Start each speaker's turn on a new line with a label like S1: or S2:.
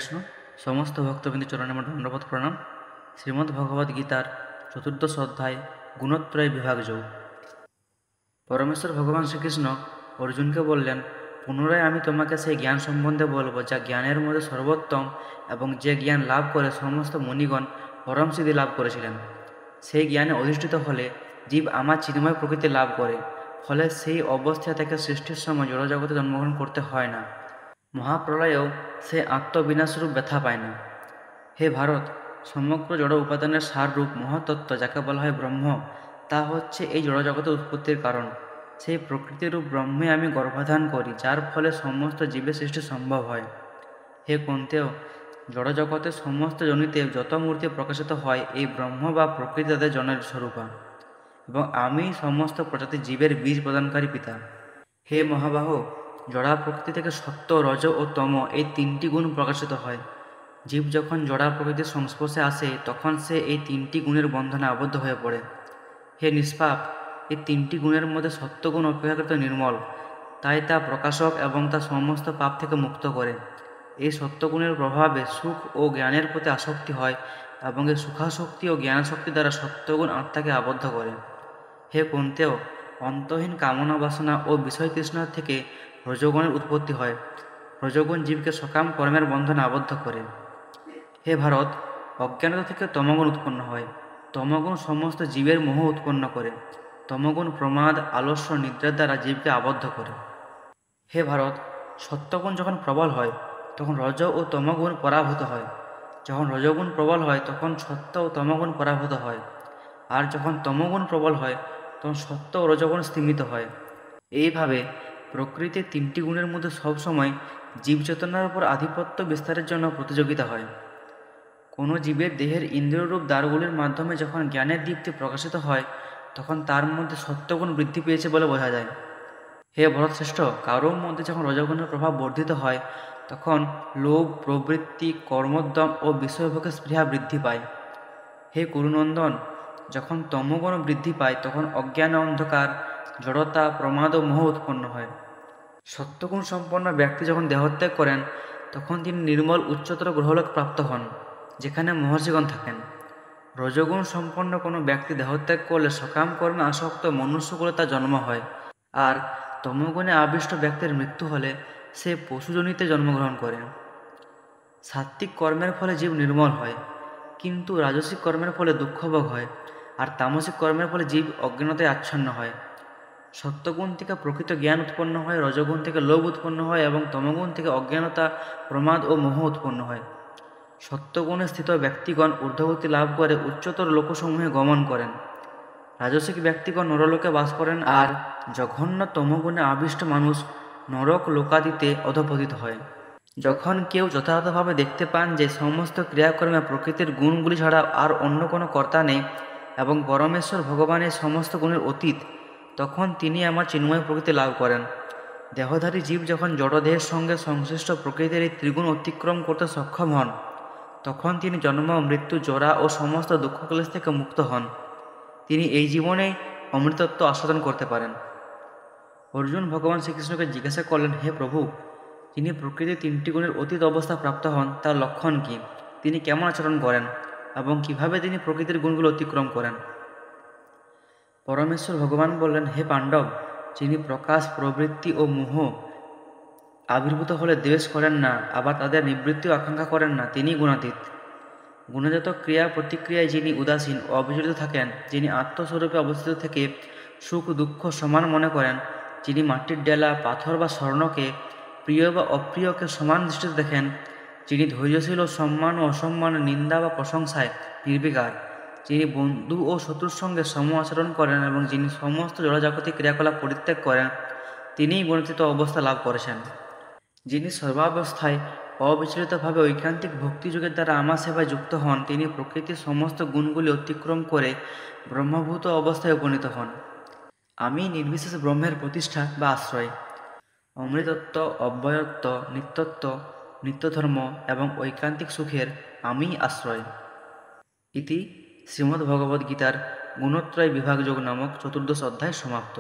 S1: কৃষ্ণ। সমস্ত ভক্তবৃন্দ চরণে আমার দণ্ডবত প্রণাম। শ্রীমদ্ ভগবদ গীতার চতুর্দশ অধ্যায় গুণত্রয় বিভাগ যোগ। পরমেশ্বর ভগবান শ্রীকৃষ্ণ অর্জুনকে বললেন, পুনরায় আমি তোমাকে সেই জ্ঞান সম্বন্ধে বলবো যা জ্ঞানের মধ্যে সর্বোত্তম এবং যে জ্ঞান লাভ করে সমস্ত মুনিগণ পরম সিদ্ধি লাভ করেছিলেন। সেই জ্ঞানে অধিষ্ঠিত হলে জীব আমার চিন্ময় প্রকৃতি লাভ করে, ফলে সেই অবস্থা থেকে সৃষ্টির সময় জড়জগতে জন্মগ্রহণ করতে হয় না। মহাপ্রলয়েও সে আত্মবিনাশরূপ ব্যথা পায় না। হে ভারত, সমগ্র জড় উপাদানের সাররূপ মহাতত্ত্ব যাকে বলা হয় ব্রহ্ম, তা হচ্ছে এই জড়জগতের উৎপত্তির কারণ। সেই প্রকৃতিরূপ ব্রহ্মে আমি গর্ভাধান করি, যার ফলে সমস্ত জীবের সৃষ্টি সম্ভব হয়। হে কুন্তেয়, জড়জগতের সমস্ত জনিতে যত মূর্তি প্রকাশিত হয়, এই ব্রহ্ম বা প্রকৃতি তাদের জনের স্বরূপা, এবং আমি সমস্ত প্রজাতির জীবের বীজ প্রদানকারী পিতা। হে মহাবাহ, জড়া প্রকৃতি থেকে সত্য, রজ ও তম এই তিনটি গুণ প্রকাশিত হয়। জীব যখন জড়া প্রকৃতির সংস্পর্শে আসে, তখন সে এই তিনটি গুণের বন্ধনে আবদ্ধ হয়ে পড়ে। হে নিষ্পাপ, এই তিনটি গুণের মধ্যে সত্যগুণ অপেক্ষাকৃত নির্মল, তাই তা প্রকাশক এবং তা সমস্ত পাপ থেকে মুক্ত করে। এই সত্যগুণের প্রভাবে সুখ ও জ্ঞানের প্রতি আসক্তি হয়, এবং এই সুখাসক্তি ও জ্ঞানাসক্তি দ্বারা সত্যগুণ আত্মাকে আবদ্ধ করে। হে কুন্তেয়, অন্তহীন কামনা বাসনা ও বিষয় তৃষ্ণা থেকে রজোগুণের উৎপত্তি হয়। রজোগুণ জীবকে সকাম কর্মের বন্ধনে আবদ্ধ করে। হে ভারত, অজ্ঞানতা থেকে তমগুণ উৎপন্ন হয়। তমগুণ সমস্ত জীবের মোহ উৎপন্ন করে। তমগুণ প্রমাদ, আলস্য, নিদ্রার দ্বারা জীবকে আবদ্ধ করে। হে ভারত, সত্যগুণ যখন প্রবল হয়, তখন রজ ও তমগুণ পরাভূত হয়। যখন রজগুণ প্রবল হয়, তখন সত্য ও তমগুণ পরাভূত হয়। আর যখন তমগুণ প্রবল হয়, তখন সত্য ও রজগুণ স্তিমিত হয়। এইভাবে প্রকৃতির তিনটি গুণের মধ্যে সবসময় জীবচেতনার উপর আধিপত্য বিস্তারের জন্য প্রতিযোগিতা হয়। কোনো জীবের দেহের ইন্দ্রিয়রূপ দ্বারগুলির মাধ্যমে যখন জ্ঞানের দীপ্তি প্রকাশিত হয়, তখন তার মধ্যে সত্যগুণ বৃদ্ধি পেয়েছে বলে বোঝা যায়। হে ভরতশ্রেষ্ঠ, কারোর মধ্যে যখন রজগুণের প্রভাব বর্ধিত হয়, তখন লোভ, প্রবৃত্তি, কর্মোদ্যম ও বিষয়ভোগের স্পৃহা বৃদ্ধি পায়। হে কুরুনন্দন, যখন তমগুণ বৃদ্ধি পায়, তখন অজ্ঞান, অন্ধকার, জড়তা, প্রমাদ ও মোহ উৎপন্ন হয়। সত্যগুণ সম্পন্ন ব্যক্তি যখন দেহত্যাগ করেন, তখন তিনি নির্মল উচ্চতর গ্রহলোক প্রাপ্ত হন, যেখানে মহর্ষিগণ থাকেন। রজগুণ সম্পন্ন কোনো ব্যক্তি দেহত্যাগ করলে সকাম কর্মে আসক্ত মনুষ্যকুলে তার জন্ম হয়, আর তমগুণে আবিষ্ট ব্যক্তির মৃত্যু হলে সে পশুজনিতে জন্মগ্রহণ করে। সাত্ত্বিক কর্মের ফলে জীব নির্মল হয়, কিন্তু রাজসিক কর্মের ফলে দুঃখভোগ হয়, আর তামসিক কর্মের ফলে জীব অজ্ঞানতায় আচ্ছন্ন হয়। সত্যগুণ থেকে প্রকৃত জ্ঞান উৎপন্ন হয়, রজগুণ থেকে লোভ উৎপন্ন হয়, এবং তমগুণ থেকে অজ্ঞানতা, প্রমাদ ও মোহ উৎপন্ন হয়। সত্যগুণে স্থিত ব্যক্তিগণ ঊর্ধ্বগতি লাভ করে উচ্চতর লোকসমূহে গমন করেন। রাজসিক ব্যক্তিগণ নরলোকে বাস করেন, আর জঘন্য তমগুণে আবিষ্ট মানুষ নরক লোকাদিতে অধঃপতিত হয়। যখন কেউ যথাযথভাবে দেখতে পান যে সমস্ত ক্রিয়াকর্মে প্রকৃতির গুণগুলি ছাড়া আর অন্য কোনো কর্তা নেই, এবং পরমেশ্বর ভগবানের সমস্ত গুণের অতীত, তখন তিনি আমার চিন্ময় প্রকৃতি লাভ করেন। দেহধারী জীব যখন জড়দেহের সঙ্গে সংশ্লিষ্ট প্রকৃতির এই ত্রিগুণ অতিক্রম করতে সক্ষম হন, তখন তিনি জন্ম, মৃত্যু, জরা ও সমস্ত দুঃখক্লেশ থেকে মুক্ত হন। তিনি এই জীবনেই অমৃতত্ব আস্বাদন করতে পারেন। অর্জুন ভগবান শ্রীকৃষ্ণকে জিজ্ঞাসা করলেন, হে প্রভু, যিনি প্রকৃতির তিনটি গুণের অতীত অবস্থা প্রাপ্ত হন, তার লক্ষণ কি? তিনি কেমন আচরণ করেন, এবং কিভাবে তিনি প্রকৃতির গুণগুলো অতিক্রম করেন? পরমেশ্বর ভগবান বললেন, হে পাণ্ডব, যিনি প্রকাশ, প্রবৃত্তি ও মোহ আবির্ভূত হলে দ্বেষ করেন না, আবার তাদের নিবৃত্তিও আকাঙ্ক্ষা করেন না, তিনিই গুণাতীত। গুণজাত ক্রিয়া প্রতিক্রিয়ায় যিনি উদাসীন ও অবিচলিত থাকেন, যিনি আত্মস্বরূপে অবস্থিত থেকে সুখ দুঃখ সমান মনে করেন, যিনি মাটির ডেলা, পাথর বা স্বর্ণকে, প্রিয় বা অপ্রিয়কে সমান দৃষ্টিতে দেখেন, যিনি ধৈর্যশীল ও সম্মান ও অসম্মান, নিন্দা বা প্রশংসায় নির্বিকার, যিনি বন্ধু ও শত্রুর সঙ্গে সম আচরণ করেন, এবং যিনি সমস্ত জড়জাগতিক ক্রিয়াকলাপ পরিত্যাগ করেন, তিনিই গুণাতীত অবস্থা লাভ করেছেন। যিনি সর্বাবস্থায় অবিচলিতভাবে ঐকান্তিক ভক্তিযোগের দ্বারা আমার সেবায় যুক্ত হন, তিনি প্রকৃতির সমস্ত গুণগুলি অতিক্রম করে ব্রহ্মভূত অবস্থায় উপনীত হন। আমি নির্বিশেষ ব্রহ্মের প্রতিষ্ঠা বা আশ্রয়। অমৃতত্ব, অব্যয়ত্ব, নিত্যত্ব, নিত্যধর্ম এবং ঐকান্তিক সুখের আমিই আশ্রয়। ইতি শ্রীমদ্ভগবদ্গীতার গুণত্রয় বিভাগযোগ নামক চতুর্দশ অধ্যায় সমাপ্ত।